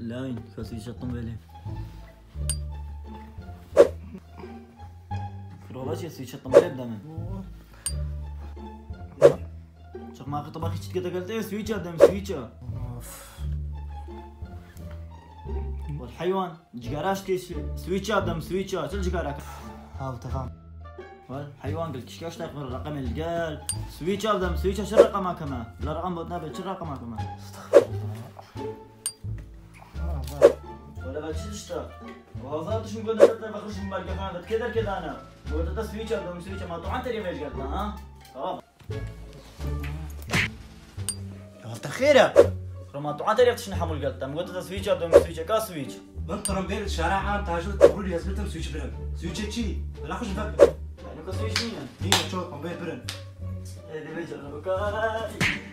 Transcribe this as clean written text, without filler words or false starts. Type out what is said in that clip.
لاين كاسيش الطنبلي فرولاش يا سويتش الطنبلي بدمن شق ما طبخ ايش كده قلت ايه سويتشا دم سويتشا والحيوان جقراش كيس سويتشا دم سويتشا شو جقراك ها تفهم والحيوان قلت كشكاش تاخذ الرقم اللي قال سويتشا دم سويتشا شو رقمها كمان لا رقم بوتنا شو رقمها كمان ولا بعد شو تشتغل وهذا شو نقول انت بخرج من القفان كذا انا قلت سويتشا دم سويتشا ما طبعا ترى ايش قلت ها خلاص خيره رما طبعا ترى شنو حمل قلت قلت سويتشا دم سويتشا كا سويتش من ترمبيل الشارع عام تاجو تقول لي هزمتهم سويتش برن سويتش شي لا خوش فكر يعني كا سويتش مين هي شو ترمبيل برن هذه بيجي